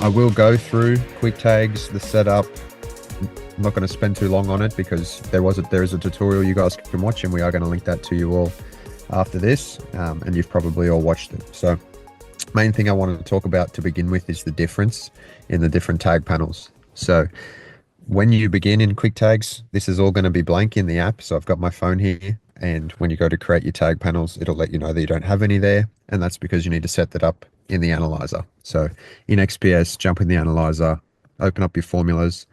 I will go through quick tags, the setup. I'm not going to spend too long on it because there is a tutorial you guys can watch, and we are going to link that to you all after this, and you've probably all watched it. So main thing I wanted to talk about to begin with is the difference in the different tag panels. So when you begin in quick tags, this is all going to be blank in the app. So I've got my phone here, and when you go to create your tag panels, it'll let you know that you don't have any there, and that's because you need to set that up in the analyzer. So in XPS, jump in the analyzer, open up your formulas,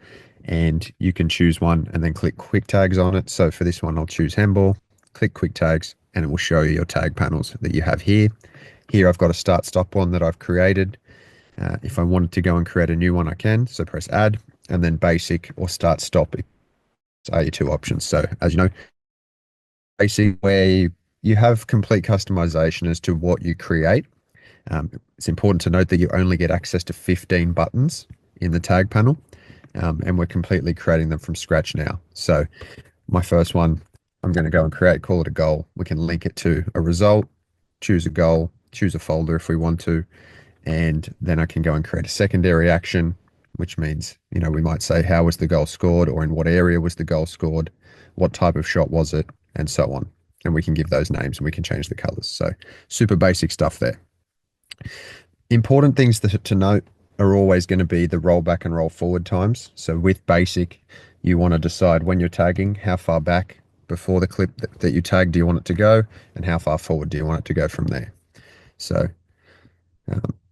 and you can choose one and then click quick tags on it. So for this one, I'll choose handball, click quick tags, and it will show you your tag panels that you have here. Here I've got a start stop one that I've created. If I wanted to go and create a new one, I can. So press add, and then basic or start stop are your two options. So as you know, basic, where you have complete customization as to what you create. It's important to note that you only get access to 15 buttons in the tag panel, and we're completely creating them from scratch now. So my first one, I'm going to go and create, call it a goal. We can link it to a result, choose a goal, choose a folder if we want to, and then I can go and create a secondary action, which means, you know, we might say, how was the goal scored, or in what area was the goal scored, what type of shot was it, and so on. And we can give those names and we can change the colors. So super basic stuff there. Important things to note are always going to be the roll back and roll forward times. So with basic, you want to decide when you're tagging, how far back before the clip that you tag do you want it to go, and how far forward do you want it to go from there. So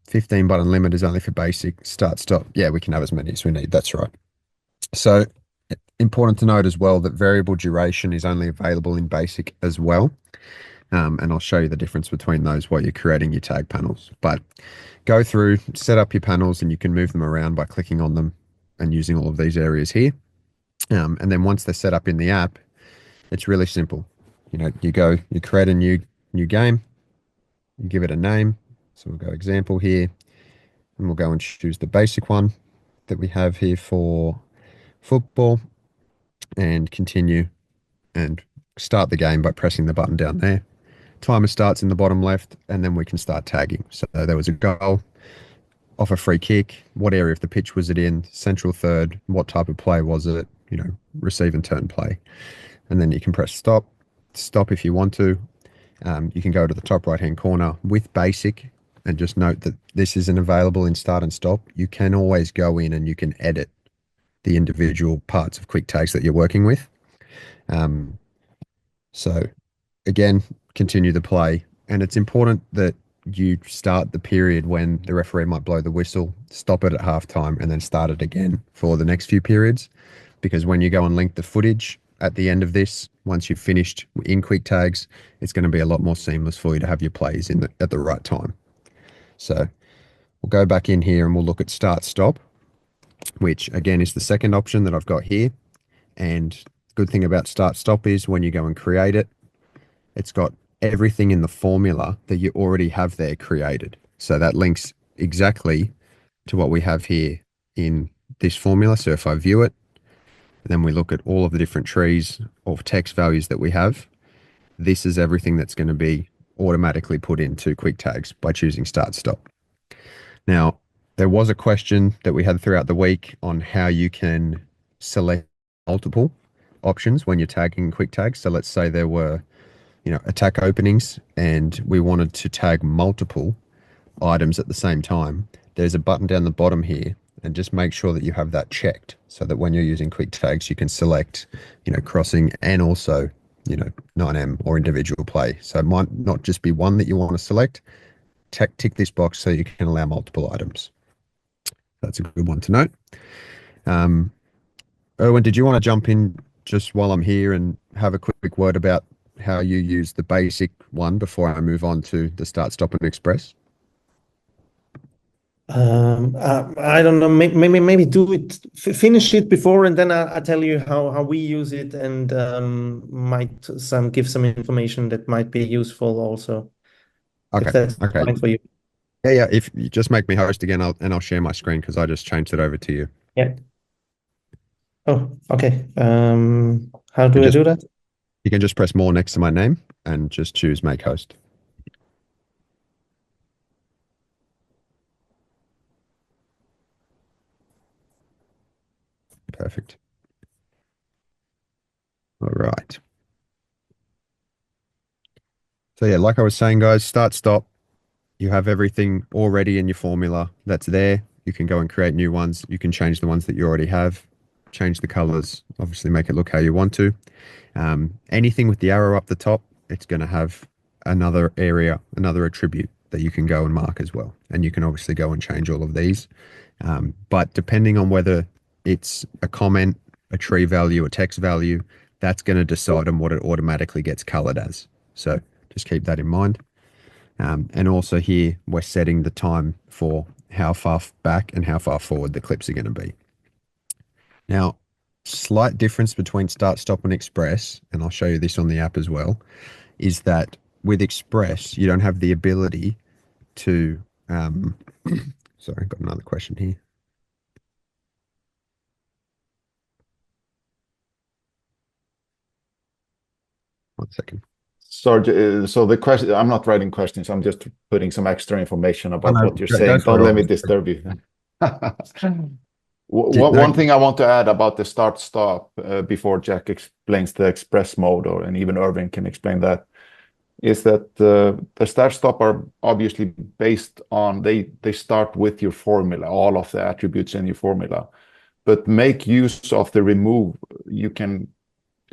15 button limit is only for basic. Start stop, yeah, we can have as many as we need. That's right. So important to note as well that variable duration is only available in basic as well. And I'll show you the difference between those while you're creating your tag panels. But go through, set up your panels, and you can move them around by clicking on them and using all of these areas here. And then once they're set up in the app, it's really simple. You know, you create a new game, you give it a name. So we'll go example here, and we'll go and choose the basic one that we have here for football, and continue and start the game by pressing the button down there. Timer starts in the bottom left, and then we can start tagging. So there was a goal, off a free kick, what area of the pitch was it in, central third, what type of play was it, you know, receive and turn play. And then you can press stop if you want to. You can go to the top right hand corner with basic, and just note that this isn't available in start and stop. You can always go in and you can edit the individual parts of quick tags that you're working with. So again, continue the play, and it's important that you start the period when the referee might blow the whistle, stop it at halftime, and then start it again for the next few periods. Because when you go and link the footage at the end of this, once you've finished in quick tags, it's going to be a lot more seamless for you to have your plays at the right time. So we'll go back in here and we'll look at start stop, which again is the second option that I've got here. And good thing about start stop is when you go and create it, it's got everything in the formula that you already have there created. So that links exactly to what we have here in this formula. So if I view it, then we look at all of the different trees of text values that we have. This is everything that's going to be automatically put into quick tags by choosing start stop. Now, there was a question that we had throughout the week on how you can select multiple options when you're tagging quick tags. So let's say there were, you know, attack openings, and we wanted to tag multiple items at the same time. There's a button down the bottom here, and just make sure that you have that checked so that when you're using quick tags, you can select, you know, crossing and also, you know, 9M or individual play. So it might not just be one that you want to select. Tick this box so you can allow multiple items. That's a good one to note. Erwin, did you want to jump in just while I'm here and have a quick word about how you use the basic one before I move on to the start, stop, and express? I don't know. Maybe do it, finish it before, and then I'll tell you how we use it, and might give some information that might be useful also. Okay. If that's Okay. fine for you. Yeah. If you just make me host again, I'll share my screen because I just changed it over to you. Yeah. Oh, okay. How do I do that? You can just press more next to my name and just choose make host. Perfect. All right. So yeah, like I was saying, guys, start, stop. You have everything already in your formula that's there. You can go and create new ones. You can change the ones that you already have, change the colors, obviously make it look how you want to. Anything with the arrow up the top, it's going to have another area, another attribute that you can go and mark as well. And you can obviously go and change all of these. But depending on whether it's a comment, a tree value, a text value, that's going to decide on what it automatically gets colored as. So just keep that in mind. And also here, we're setting the time for how far back and how far forward the clips are going to be. Now, slight difference between start, stop, and express, and I'll show you this on the app as well, is that with express, you don't have the ability to, sorry, got another question here. One second. So the question, I'm not writing questions. I'm just putting some extra information about what you're saying. Don't let me disturb you. One thing I want to add about the start stop before Jack explains the express mode, and even Erwin can explain that, is that the start stop are obviously based on they start with your formula, all of the attributes in your formula, but make use of the remove. You can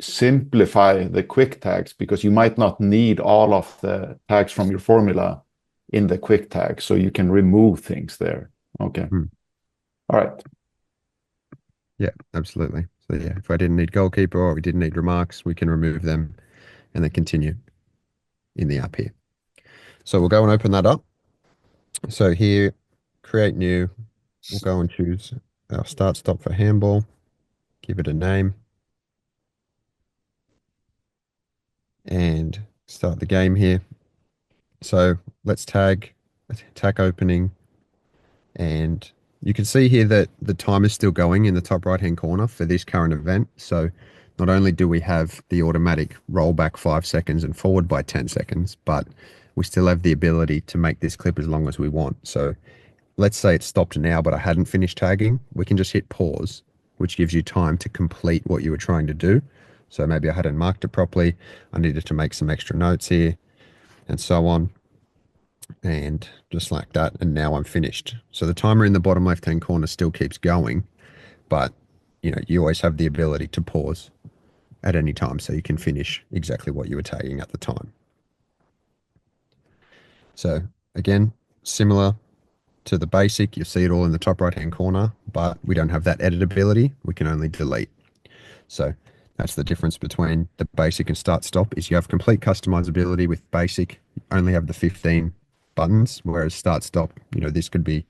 simplify the quick tags because you might not need all of the tags from your formula in the quick tag, so you can remove things there. Okay. All right. Yeah, absolutely. So yeah, if I didn't need goalkeeper or we didn't need remarks, we can remove them and then continue in the app here. So we'll go and open that up. So here, create new, we'll go and choose our start stop for handball, give it a name, and start the game here. So let's tag attack opening, and you can see here that the time is still going in the top right hand corner for this current event. So not only do we have the automatic roll back 5 seconds and forward by 10 seconds, but we still have the ability to make this clip as long as we want. So let's say it's stopped now, but I hadn't finished tagging. We can just hit pause, which gives you time to complete what you were trying to do. So maybe I hadn't marked it properly. I needed to make some extra notes here and so on. And just like that. And now I'm finished. So the timer in the bottom left-hand corner still keeps going, but you always have the ability to pause at any time so you can finish exactly what you were tagging at the time. So again, similar to the basic, you see it all in the top right-hand corner, but we don't have that editability. We can only delete. So that's the difference between the basic and start stop, is you have complete customizability with basic. You only have the 15 buttons, whereas start stop, this could be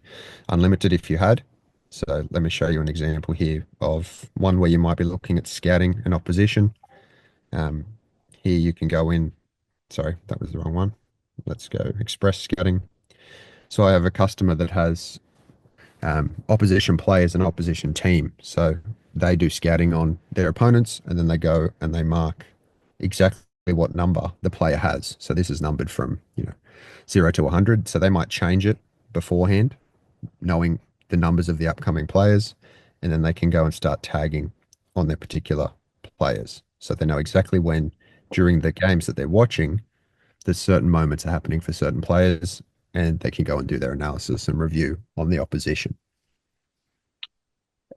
unlimited if you had. So let me show you an example here of one where you might be looking at scouting an opposition. Here you can go in, sorry, that was the wrong one. Let's go express scouting. So I have a customer that has opposition players and opposition team. So they do scouting on their opponents, and then they go and they mark exactly what number the player has. So this is numbered from 0 to 100. So they might change it beforehand, knowing the numbers of the upcoming players, and then they can go and start tagging on their particular players. So they know exactly when during the games that they're watching, there's certain moments are happening for certain players, and they can go and do their analysis and review on the opposition.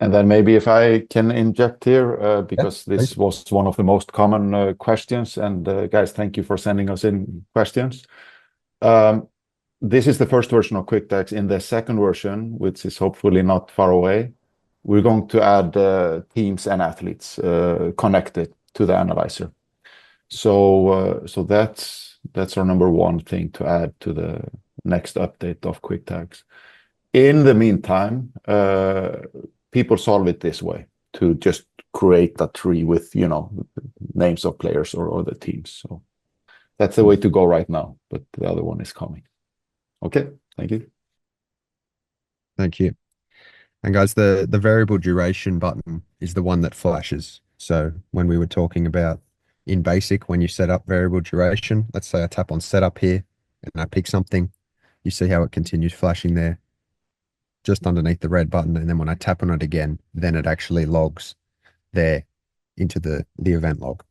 And then maybe if I can inject here, because this was one of the most common questions, and guys, thank you for sending us in questions. This is the first version of Quick Tags. In the second version, which is hopefully not far away, we're going to add teams and athletes connected to the analyzer. So that's our number one thing to add to the next update of Quick Tags. In the meantime, people solve it this way, to just create a tree with names of players or the teams. So that's the way to go right now, but the other one is coming. Okay, thank you. Thank you. And guys, the variable duration button is the one that flashes. So when we were talking about in basic, when you set up variable duration, let's say I tap on setup here and I pick something, you see how it continues flashing there. just underneath the red button. And then when I tap on it again, then it actually logs there into the event log.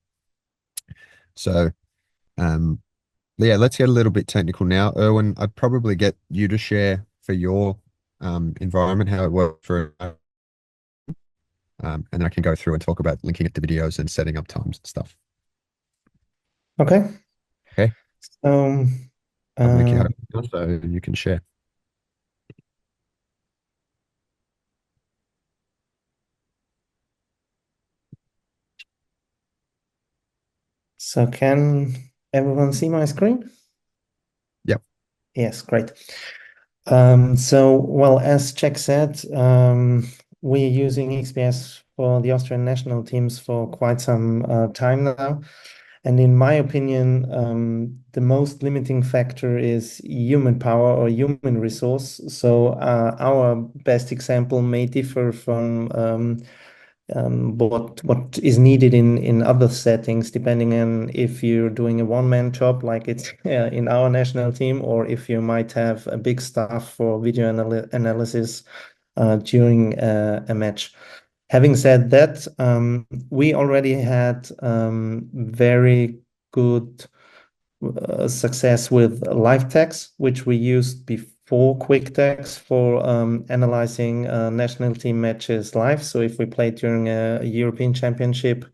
So, yeah, let's get a little bit technical now. Erwin, I'd probably get you to share for your environment, how it works for, and then I can go through and talk about linking it to videos and setting up times and stuff. Okay. Okay. So, I'll make you open so you can share. so can everyone see my screen? Yep. Yes, great. So, well, as Jack said, we're using XPS for the Austrian national teams for quite some time now. And in my opinion, the most limiting factor is human power or human resource. So our best example may differ from what is needed in other settings, depending on if you're doing a one-man job like it's in our national team, or if you might have a big staff for video analysis during a match. Having said that, we already had very good success with live text, which we used before quick text for analyzing national team matches live. So if we played during a European Championship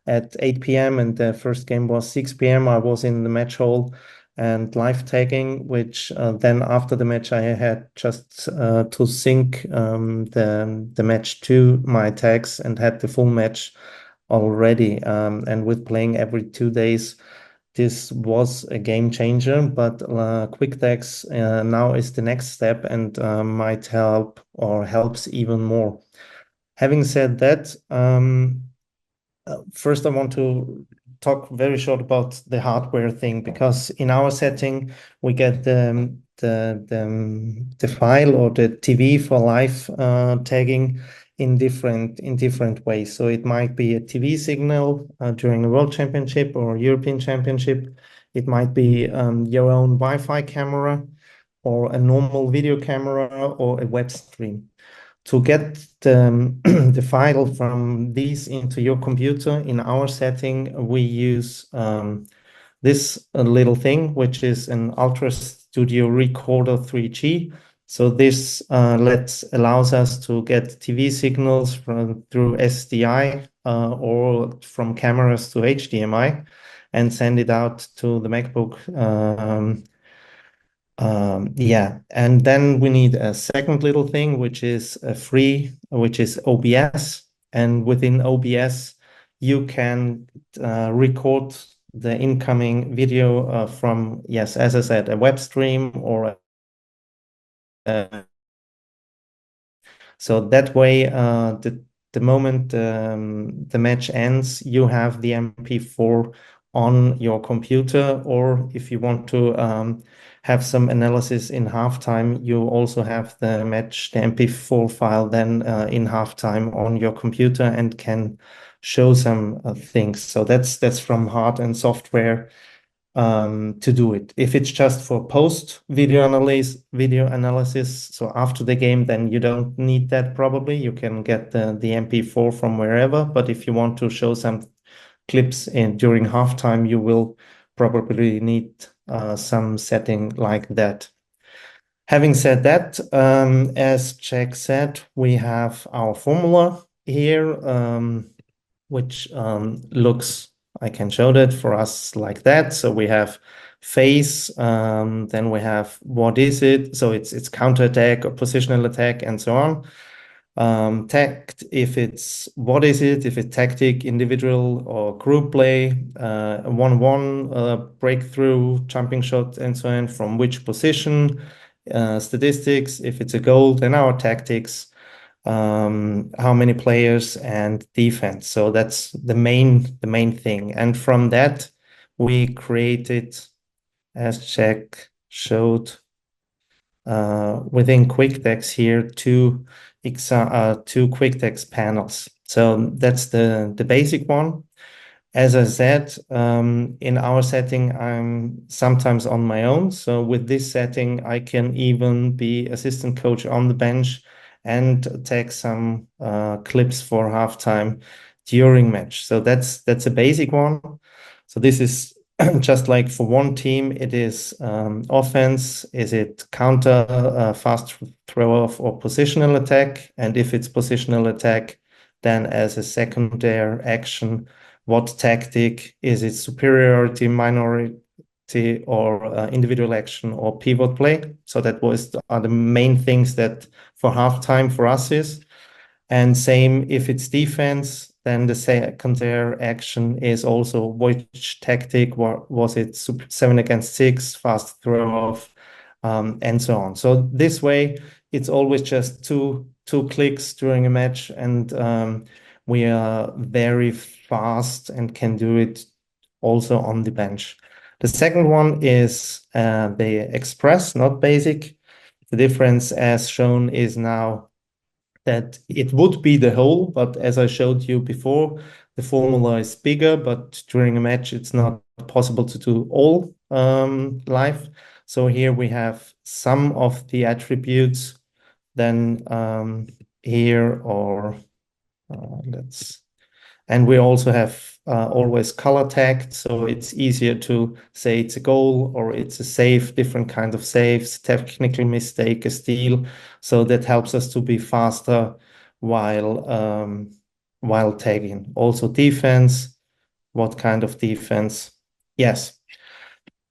at 8 p.m. and the first game was 6 p.m., I was in the match hall and live tagging, which then after the match I had just to sync the match to my tags and had the full match already. And with playing every 2 days, this was a game changer, but quick tags now is the next step and might help or helps even more. Having said that, first I want to talk very short about the hardware thing, because in our setting we get the file or the TV for live tagging in different ways. So it might be a TV signal during a World Championship or European Championship. It might be your own Wi-Fi camera or a normal video camera or a web stream. To get the file from these into your computer, in our setting, we use this little thing, which is an Ultra Studio Recorder 3G. So this allows us to get TV signals through SDI or from cameras to HDMI and send it out to the MacBook. Yeah, and then we need a second little thing, which is which is OBS. And within OBS, you can record the incoming video from, yes, as I said, a web stream or so that way, the moment the match ends, you have the MP4 on your computer, or if you want to have some analysis in halftime, you also have the MP4 file then in halftime on your computer and can show some things. So that's from hard and software to do it. If it's just for post video analysis, so after the game, then you don't need that probably. You can get the MP4 from wherever. But if you want to show some clips during halftime, you will probably need some setting like that. Having said that, as Jack said, we have our formula here, which looks, I can show that for us like that. So we have phase, then we have what is it? So it's counter attack or positional attack and so on. Tact, if it's what is it? If it's tactic, individual or group play, 1-1 breakthrough, jumping shot, and so on. From which position? Statistics. If it's a goal, then our tactics. How many players and defense. So that's the main thing. And from that, we created, as Jack showed, within QuickText here, two QuickText panels. So that's the basic one. As I said, in our setting, I'm sometimes on my own. So with this setting, I can even be assistant coach on the bench and take some clips for halftime during match. So that's a basic one. So this is just like for one team, it is offense, is it counter, fast throw off, or positional attack? And if it's positional attack, then as a secondary action, what tactic? Is it superiority, minority, or individual action, or pivot play? So that are the main things that for halftime for us is. And same if it's defense, then the secondary action is also which tactic, was it 7 against 6, fast throw off, and so on. So this way, it's always just two clicks during a match, and we are very fast and can do it also on the bench. The second one is the express, not basic. The difference, as shown, is now that it would be the whole, but as I showed you before, the formula is bigger, but during a match, it's not possible to do all live. So here we have some of the attributes, then here, or and we also have always color tagged, so it's easier to say it's a goal or it's a save, different kinds of saves, technical mistake, a steal. So that helps us to be faster while tagging. Also defense, what kind of defense? Yes.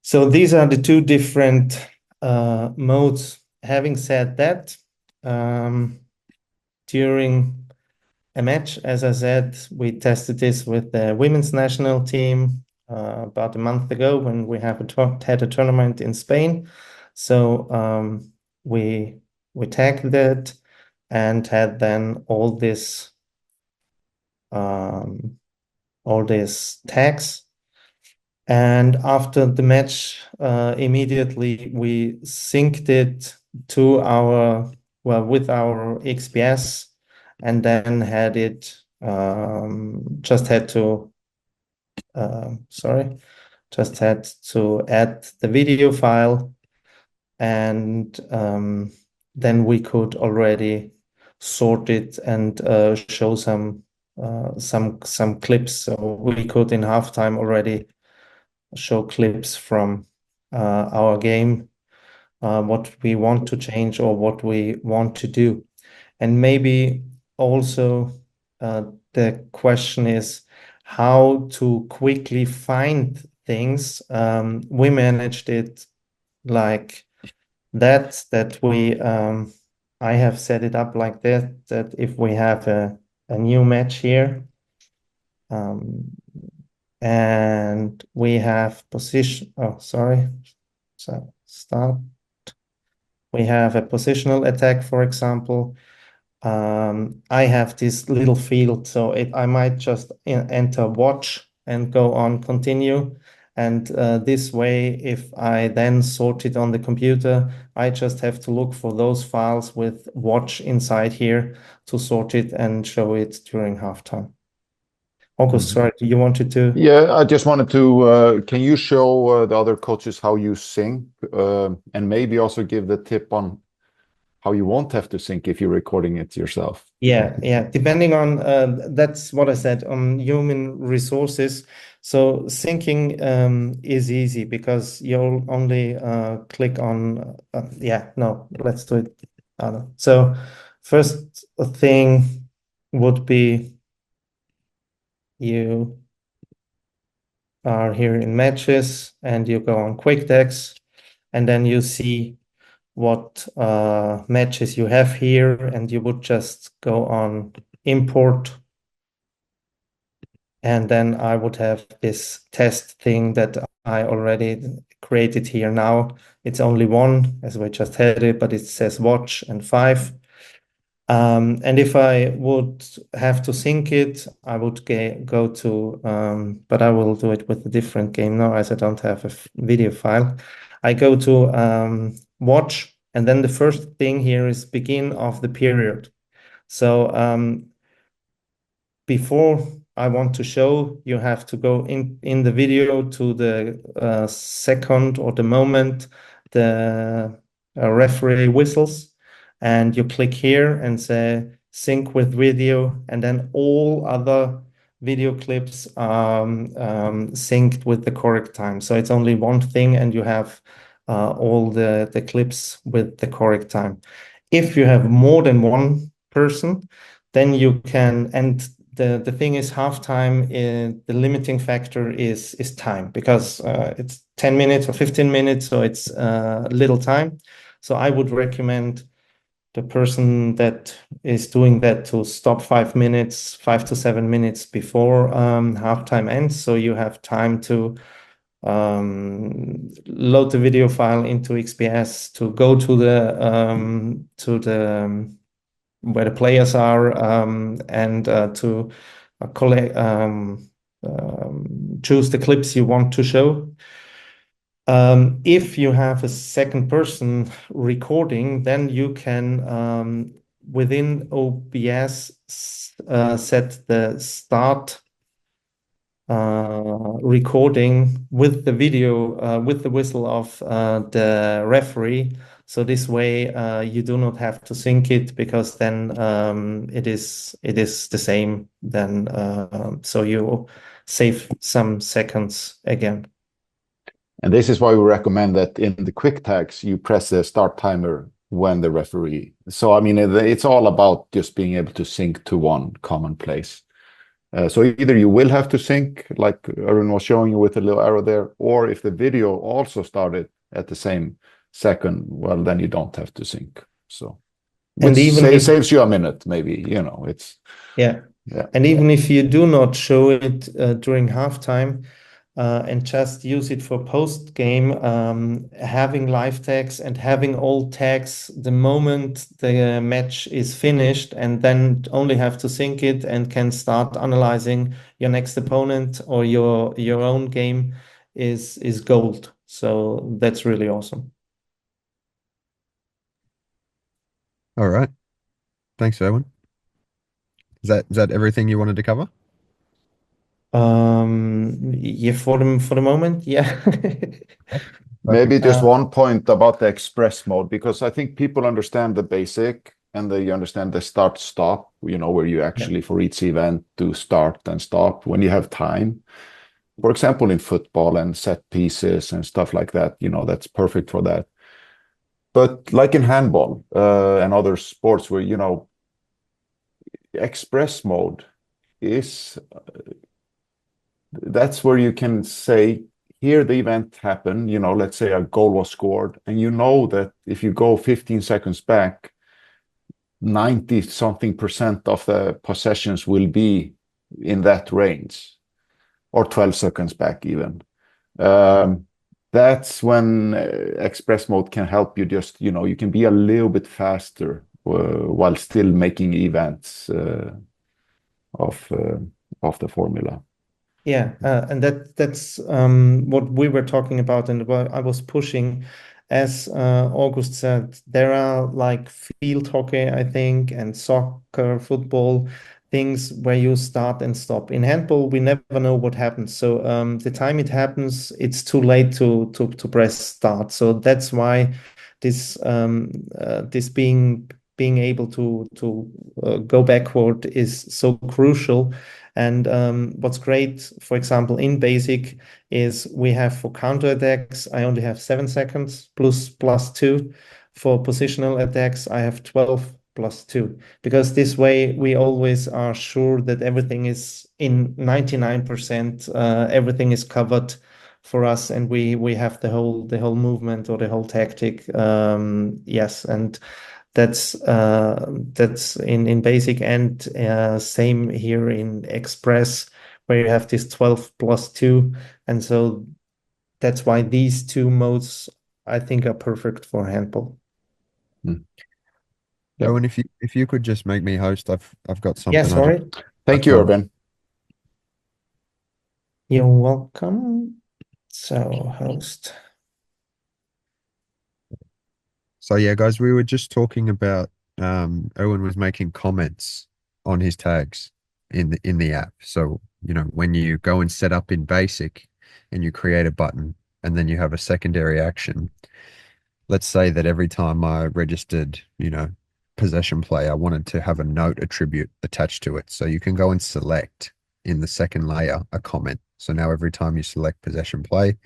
So these are the two different modes. Having said that, during a match, as I said, we tested this with the women's national team about a month ago when we had a tournament in Spain. So we tagged it and had then all these tags. And after the match, immediately we synced it to with our XPS, and then just had to add the video file, and then we could already sort it and show some clips. So we could in halftime already show clips from our game, what we want to change or what we want to do. And maybe also the question is how to quickly find things. We managed it like that we I have set it up like that if we have a new match here, and we have position, so start, we have a positional attack, for example. I have this little field, so I might just enter watch and go on continue. And this way, if I then sort it on the computer, I just have to look for those files with watch inside here to sort it and show it during halftime. August, sorry, you wanted to? Yeah, I just wanted to, can you show the other coaches how you sync, and maybe also give the tip on how you won't have to sync if you're recording it yourself? Yeah. Depending on, that's what I said, on human resources. So syncing is easy because you'll only click on, no, let's do it. So first thing would be you are here in matches and you go on quick decks, and then you see what matches you have here, and you would just go on import, and then I would have this test thing that I already created here now. It's only one, as we just had it, but it says watch and 5. And if I would have to sync it, I would go to, but I will do it with a different game now as I don't have a video file. I go to watch, and then the first thing here is begin of the period. So before I want to show, you have to go in the video to the second or the moment the referee whistles, and you click here and say sync with video, and then all other video clips are synced with the correct time. So it's only one thing, and you have all the clips with the correct time. If you have more than one person, then you can, and the thing is, halftime, the limiting factor is time, because it's 10 minutes or 15 minutes, so it's little time. So I would recommend the person that is doing that to stop 5 minutes, 5 to 7 minutes before halftime ends, so you have time to load the video file into XPS, to go to the where the players are, and to collect choose the clips you want to show. If you have a second person recording, then you can within OBS set the start recording with the video, with the whistle of the referee. So this way you do not have to sync it, because then it is the same then, so you save some seconds again. And this is why we recommend that in the quick tags, you press the start timer when the referee. So, I mean, it's all about just being able to sync to one common place. So either you will have to sync, like Erwin was showing you with a little arrow there, or if the video also started at the same second, well, then you don't have to sync. So, And even saves you a minute, maybe, it's. Yeah. Yeah. And even if you do not show it during halftime, and just use it for post game, having live tags and having all tags the moment the match is finished, and then only have to sync it and can start analyzing your next opponent or your own game is gold. So that's really awesome. All right. Thanks, Erwin. Is that everything you wanted to cover? Yeah, for the moment, yeah. Maybe just one point about the express mode, because I think people understand the basic and they understand the start stop, where you actually for each event do start and stop when you have time. For example, in football and set pieces and stuff like that, that's perfect for that. But like in handball and other sports where, express mode is, that's where you can say, here the event happened, let's say a goal was scored, and that if you go 15 seconds back, 90 something % of the possessions will be in that range, or 12 seconds back even. That's when express mode can help you, just, you can be a little bit faster while still making events of the formula. Yeah, and that's what we were talking about, and what I was pushing. As August said, there are like field hockey, I think, and soccer, football, things where you start and stop. In handball, we never know what happens. So the time it happens, it's too late to press start. So that's why this being able to go backward is so crucial. And what's great, for example, in basic, is we have for counterattacks, I only have 7 seconds plus 2. For positional attacks, I have 12 plus 2, because this way we always are sure that everything is in 99%, everything is covered for us, and we have the whole movement or the whole tactic. Yes, and that's in basic, and same here in Express, where you have this 12 plus 2, and so that's why these two modes, I think, are perfect for handball. Yep. Erwin, if you could just make me host, I've got something. Yeah, sorry. Thank you, Erwin. You're welcome. So host. So yeah, guys, we were just talking about Erwin was making comments on his tags. in the app. So, when you go and set up in basic and you create a button and then you have a secondary action, let's say that every time I registered, possession play, I wanted to have a note attribute attached to it. So you can go and select in the second layer a comment. So now every time you select possession play,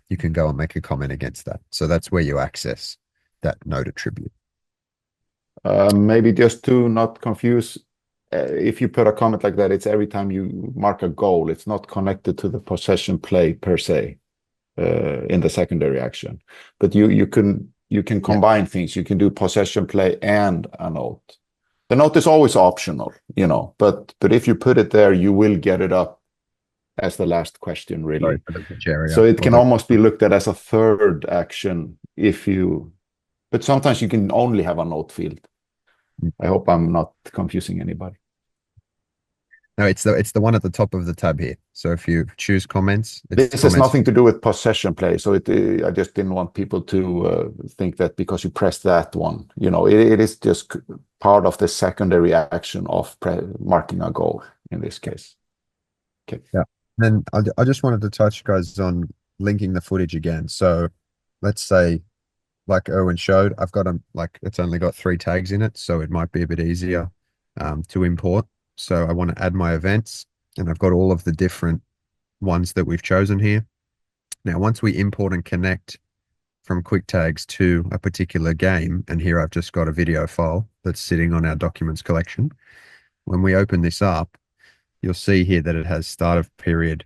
you can go and make a comment against that. So that's where you access that note attribute. Maybe just to not confuse, if you put a comment like that, it's every time you mark a goal. It's not connected to the possession play per se in the secondary action. But you can combine things. You can do possession play and a note. The note is always optional, but if you put it there, you will get it up as the last question, really. So it can almost be looked at as a third action but sometimes you can only have a note field. I hope I'm not confusing anybody. No, it's the one at the top of the tab here. So if you choose comments, this has nothing to do with possession play. So I just didn't want people to think that because you press that one, it is just part of the secondary action of marking a goal in this case. Okay. Yeah. Then I just wanted to touch, guys, on linking the footage again. So let's say, like Erwin showed, I've got it's only got 3 tags in it, so it might be a bit easier to import. So I want to add my events, and I've got all of the different ones that we've chosen here. Now, once we import and connect from quick tags to a particular game, and here I've just got a video file that's sitting on our documents collection. When we open this up, you'll see here that it has start of period,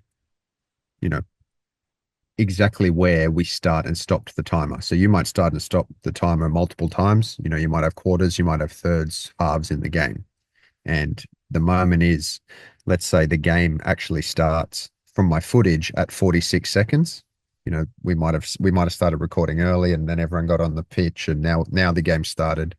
exactly where we start and stopped the timer. So you might start and stop the timer multiple times. You might have quarters, you might have thirds, halves in the game. And the moment is, let's say the game actually starts from my footage at 46 seconds. We might have started recording early and then everyone got on the pitch and now the game started.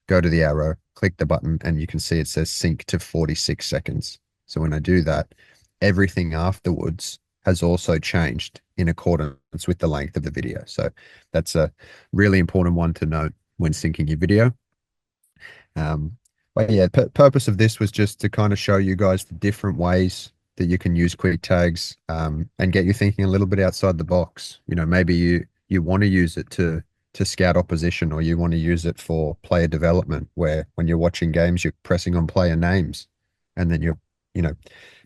Go to the arrow, click the button, and you can see it says sync to 46 seconds. So when I do that, everything afterwards has also changed in accordance with the length of the video. So that's a really important one to note when syncing your video. But yeah, purpose of this was just to kind of show you guys the different ways that you can use quick tags and get you thinking a little bit outside the box. Maybe you want to use it to scout opposition, or you want to use it for player development, where when you're watching games, you're pressing on player names and then you're,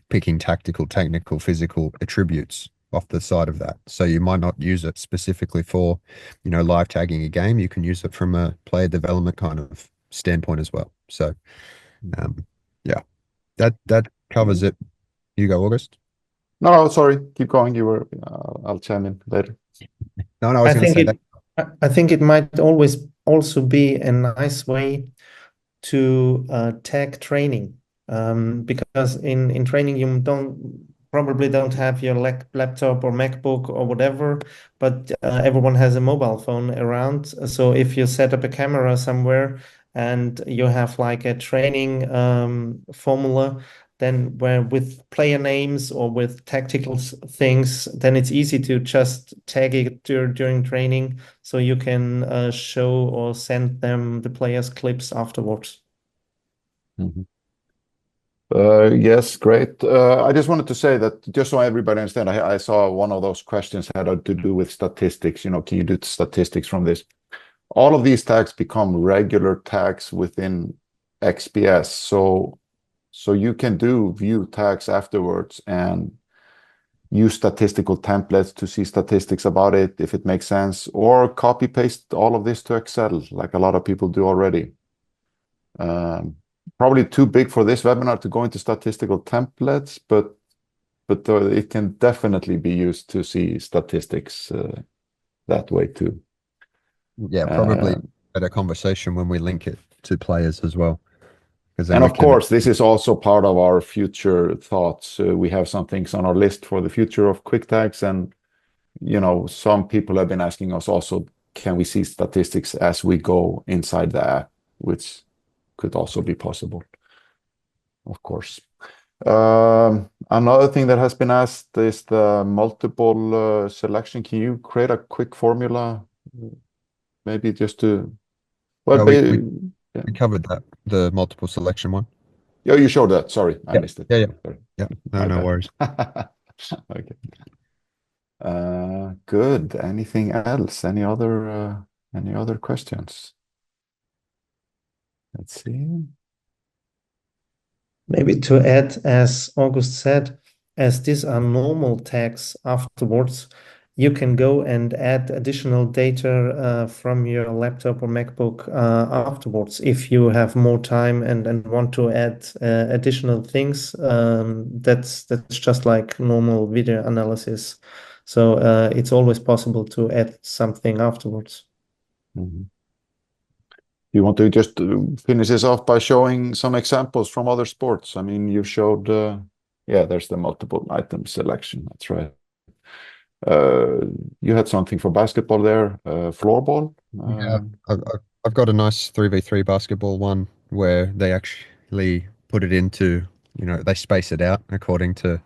picking tactical, technical, physical attributes off the side of that. So you might not use it specifically for, live tagging a game. You can use it from a player development kind of standpoint as well. So, yeah, that covers it. You go, August. No, sorry, keep going. I'll chime in later. No, I was going to say that. I think it might always also be a nice way to tag training. Because in training you probably don't have your laptop or MacBook or whatever, but everyone has a mobile phone around. So if you set up a camera somewhere and you have like a training formula, then where with player names or with tactical things, then it's easy to just tag it during training, so you can show or send them the players clips afterwards. Mm-hmm. Yes, great. I just wanted to say that just so everybody understand, I saw one of those questions had to do with statistics. Can you do statistics from this? All of these tags become regular tags within XPS. So you can do view tags afterwards and use statistical templates to see statistics about it, if it makes sense, or copy paste all of this to Excel, like a lot of people do already. Probably too big for this webinar to go into statistical templates, but it can definitely be used to see statistics that way too. Yeah, probably better conversation when we link it to players as well. And of course, this is also part of our future thoughts. We have some things on our list for the future of quick tags, and some people have been asking us also, can we see statistics as we go inside the app, which could also be possible, of course. Another thing that has been asked is the multiple selection. Can you create a quick formula, maybe just to... Well, we covered that, the multiple selection one. Yeah, you showed that. Sorry, I missed it. Yeah. Sorry. Yeah. My No bad. worries. Okay. Good. Anything else? Any other questions? Let's see. Maybe to add, as August said, as these are normal tags afterwards, you can go and add additional data from your laptop or MacBook afterwards if you have more time and want to add additional things. That's just like normal video analysis. So it's always possible to add something afterwards. Mhm. You want to just finish this off by showing some examples from other sports? I mean, you showed, yeah, there's the multiple item selection. That's right. You had something for basketball there, floorball. Yeah, I've got a nice 3v3 basketball one where they actually put it into, they space it out according to,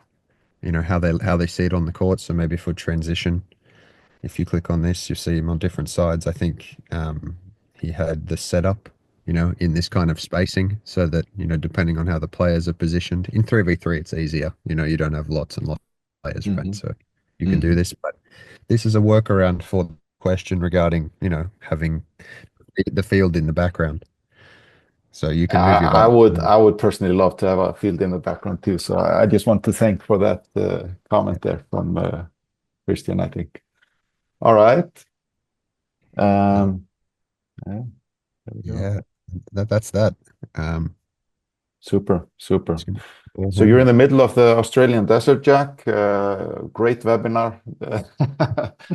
how they see it on the court. So maybe for transition, if you click on this, you see him on different sides. I think he had the setup, in this kind of spacing so that, depending on how the players are positioned. In 3v3, it's easier. You don't have lots and lots of players, right? So you can do this, but this is a workaround for the question regarding, having the field in the background. So you can move your I button. I would personally love to have a field in the background too. So I just want to thank for that comment there from Christian, I think. All right. Yeah, there we go. Yeah, that's that. Super. All So you're in the middle of the Australian desert, Jack. Great webinar.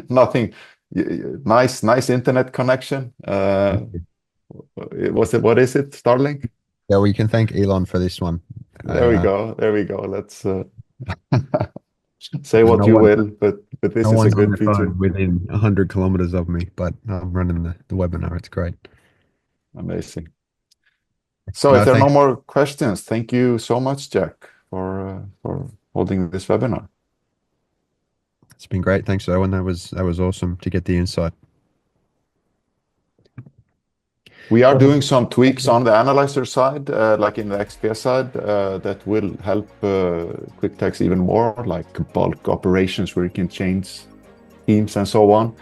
Nothing. Nice internet connection. What is it? Starlink? Yeah, we can thank Elon for this one. There we go. Let's say what no you one- will, but this No is a one's on good their feature. phone within 100 kilometers of me, but I'm running the webinar. It's great. Amazing. So No, if there are no thanks. more questions, thank you so much, Jack, for holding this webinar. It's been great. Thanks, Erwin. That was awesome to get the insight. We are doing some tweaks on the analyzer side, like in the XPS side, that will help quick tags even more, like bulk operations where you can change themes and so on.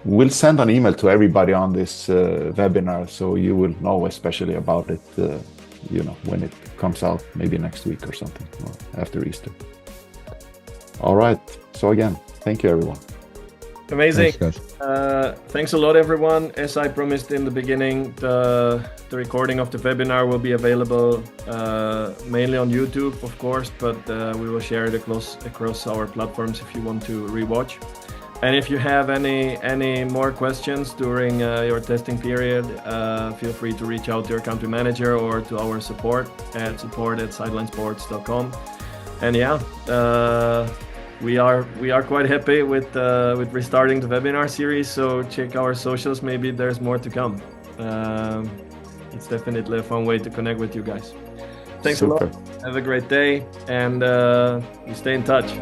We'll send an email to everybody on this webinar, so you will know especially about it, when it comes out, maybe next week or something, or after Easter. All right. So again, thank you, everyone. Amazing. Thanks, guys. Thanks a lot, everyone. As I promised in the beginning, the recording of the webinar will be available mainly on YouTube, of course, but we will share it across our platforms if you want to rewatch. And if you have any more questions during your testing period, feel free to reach out to your country manager or to our support@sidelinesports.com. And yeah, we are quite happy with restarting the webinar series. So check our socials. Maybe there's more to come. It's definitely a fun way to connect with you guys. Thanks a lot. Have a great day, and we stay in touch.